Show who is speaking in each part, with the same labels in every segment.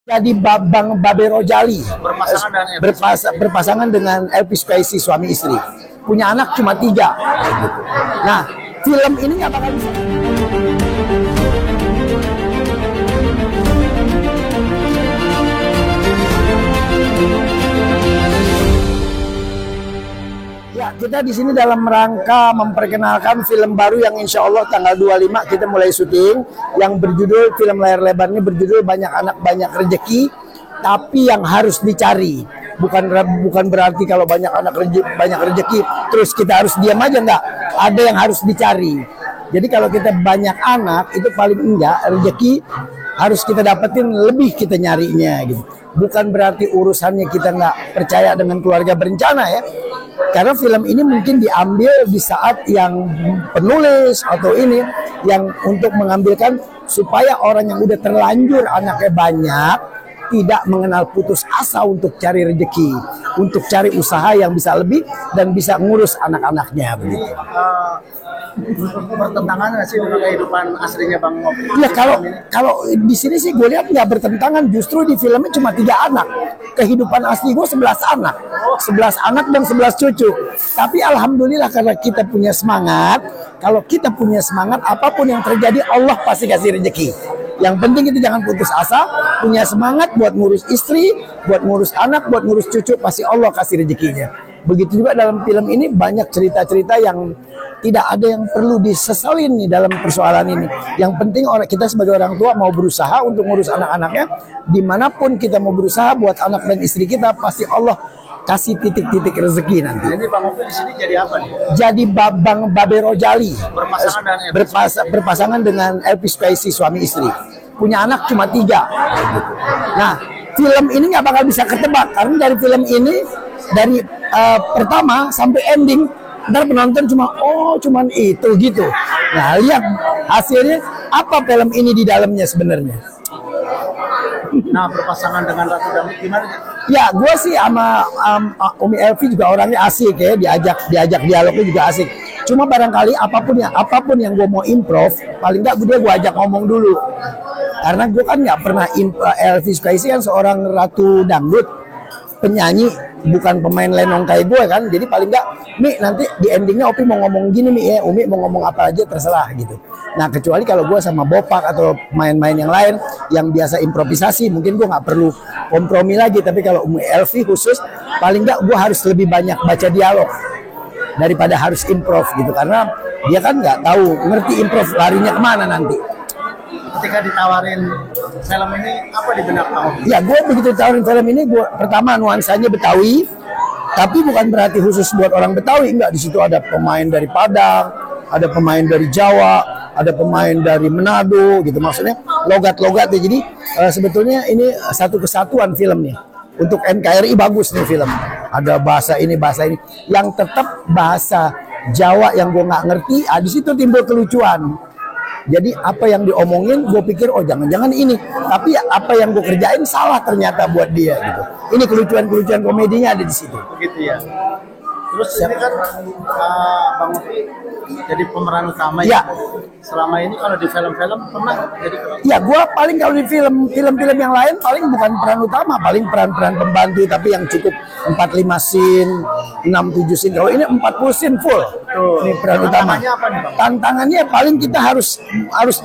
Speaker 1: Jadi Bang Babe Rojali berpasangan dengan Elvi Sukaisi, suami istri, punya anak cuma 3. Nah, film ini nggak bakal bisa. Ya, kita di sini dalam rangka memperkenalkan film baru yang insya Allah tanggal 25 kita mulai syuting, yang berjudul, film layar lebar ini berjudul Banyak Anak Banyak Rezeki, tapi yang harus dicari. Bukan berarti kalau banyak anak banyak rezeki terus kita harus diam aja, enggak. Ada yang harus dicari. Jadi kalau kita banyak anak itu paling enggak rezeki harus kita dapetin, lebih kita nyarinya gitu. Bukan berarti urusannya kita nggak percaya dengan keluarga berencana ya. Karena film ini mungkin diambil di saat yang penulis atau ini yang untuk mengambilkan supaya orang yang udah terlanjur anaknya banyak tidak mengenal putus asa untuk cari rezeki, untuk cari usaha yang bisa lebih dan bisa ngurus anak-anaknya begitu.
Speaker 2: Bertentangan nggak sih dengan kehidupan aslinya Bang Ovi?
Speaker 1: Ya kalau di sini sih gue lihat nggak bertentangan, justru di filmnya cuma 3 anak. Kehidupan asli gue 11 anak, 11 anak dan 11 cucu. Tapi alhamdulillah karena kita punya semangat, kalau kita punya semangat apapun yang terjadi Allah pasti kasih rezeki. Yang penting itu jangan putus asa, punya semangat buat ngurus istri, buat ngurus anak, buat ngurus cucu, pasti Allah kasih rezekinya. Begitu juga dalam film ini banyak cerita-cerita yang tidak ada yang perlu disesalin nih dalam persoalan ini. Yang penting kita sebagai orang tua mau berusaha untuk ngurus anak-anaknya. Dimanapun kita mau berusaha buat anak dan istri kita, pasti Allah kasih titik-titik rezeki nanti.
Speaker 2: Ini Bang Ovi di sini jadi apa nih?
Speaker 1: Jadi Bang Babe Rojali berpasangan dengan Elvi Sukaisi, suami istri, punya anak cuma 3. Nah, film ini nggak bakal bisa ketebak karena dari film ini dari pertama sampai ending ntar penonton cuman itu gitu. Nah, lihat hasilnya apa film ini di dalamnya sebenarnya.
Speaker 2: Nah, berpasangan dengan Ratu Dangdut gimana?
Speaker 1: Ya, gue sih sama Umi Elvi juga orangnya asik ya, diajak dialognya juga asik. Cuma barangkali apapun yang gue mau improv, paling nggak gue ajak ngomong dulu. Karena gue kan nggak pernah Elvi Sukaisi kan seorang Ratu Dangdut, penyanyi, bukan pemain lenong kayak gue kan. Jadi paling nggak, Mi nanti di endingnya Opi mau ngomong gini Mi ya, Umi mau ngomong apa aja terserah gitu. Nah kecuali kalau gue sama Bopak atau main-main yang lain yang biasa improvisasi, mungkin gue nggak perlu kompromi lagi. Tapi kalau Umi Elvi khusus, paling nggak gue harus lebih banyak baca dialog daripada harus improv gitu. Karena dia kan nggak tahu ngerti improv larinya kemana nanti.
Speaker 2: Ketika ditawarin film ini apa di benak Bang Ovi?
Speaker 1: Ya gue begitu tawarin film ini, gue pertama nuansanya Betawi, tapi bukan berarti khusus buat orang Betawi, enggak. Di situ ada pemain dari Padang, ada pemain dari Jawa, ada pemain dari Manado gitu, maksudnya logat-logat ya. Jadi sebetulnya ini satu kesatuan filmnya. Untuk NKRI bagus nih film. Ada bahasa ini yang tetap bahasa Jawa yang gue nggak ngerti. Di situ timbul kelucuan. Jadi apa yang diomongin gue pikir jangan-jangan ini, tapi apa yang gue kerjain salah ternyata buat dia gitu. Ini kelucuan-kelucuan komedinya ada di situ.
Speaker 2: Begitu ya. Terus ini kan Bang Ovi jadi pemeran utama
Speaker 1: ya.
Speaker 2: Selama ini kalau di film-film pernah jadi
Speaker 1: ya gue paling kalau di film-film yang lain paling bukan peran utama, paling peran-peran pembantu tapi yang cukup 4-5 scene, 6-7 scene. Kalau ini 40 scene full. Ini peran utama.
Speaker 2: Apa nih, Bang?
Speaker 1: Tantangannya paling kita harus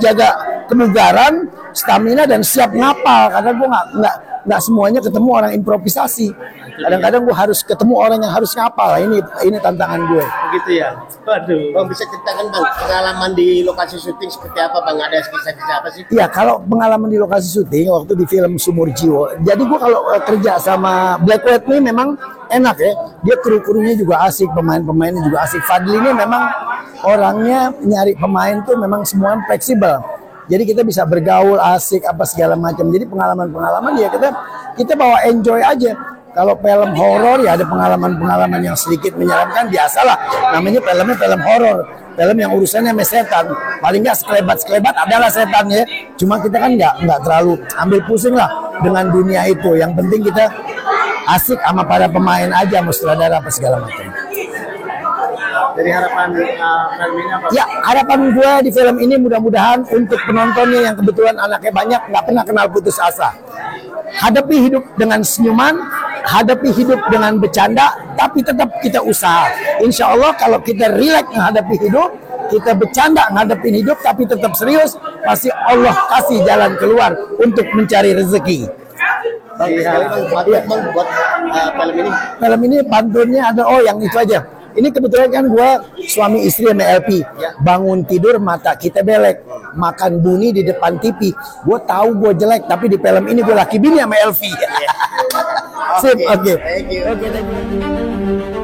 Speaker 1: jaga kebugaran, stamina dan siap ngapal karena gue nggak semuanya ketemu orang improvisasi. Kadang-kadang gue harus ketemu orang yang harus ngapal. Ini tantangan gue.
Speaker 2: Begitu ya. Waduh.
Speaker 3: Bang, bisa ceritakan Bang pengalaman di lokasi syuting seperti apa Bang? Ada kisah-kisah apa sih?
Speaker 1: Iya, kalau pengalaman di lokasi syuting waktu di film Sumur Jiwo. Jadi gue kalau kerja sama Black White ini memang enak ya. Dia kru-krunya juga asik, pemain-pemainnya juga asik. Fadli ini memang orangnya nyari pemain tuh memang semua fleksibel. Jadi kita bisa bergaul asik apa segala macam. Jadi pengalaman-pengalaman ya kita bawa enjoy aja. Kalau film horor ya ada pengalaman-pengalaman yang sedikit menyeramkan, biasalah. Namanya filmnya film horor, film yang urusannya sama setan. Paling nggak sekelebat adalah setan ya. Cuma kita kan nggak terlalu ambil pusing lah dengan dunia itu. Yang penting kita asik sama para pemain aja, mau sutradara apa segala macam.
Speaker 2: Jadi harapan film ini apa?
Speaker 1: Ya, harapan gue di film ini mudah-mudahan untuk penontonnya yang kebetulan anaknya banyak nggak pernah kenal putus asa. hadapi hidup dengan senyuman, hadapi hidup dengan bercanda, tapi tetap kita usaha. Insya Allah kalau kita rileks menghadapi hidup, kita bercanda menghadapi hidup, tapi tetap serius, pasti Allah kasih jalan keluar untuk mencari rezeki.
Speaker 3: Bagus sekali bang, bantu buat film ini.
Speaker 1: Film ini bantuannya ada, yang itu aja. Ini kebetulan kan gue suami istri sama LP. Bangun tidur mata kita belek, makan bunyi di depan TV. Gue tahu gue jelek, tapi di film ini gue laki bini sama LP. Sip, oke.
Speaker 3: Thank you.
Speaker 1: Oke, thank you.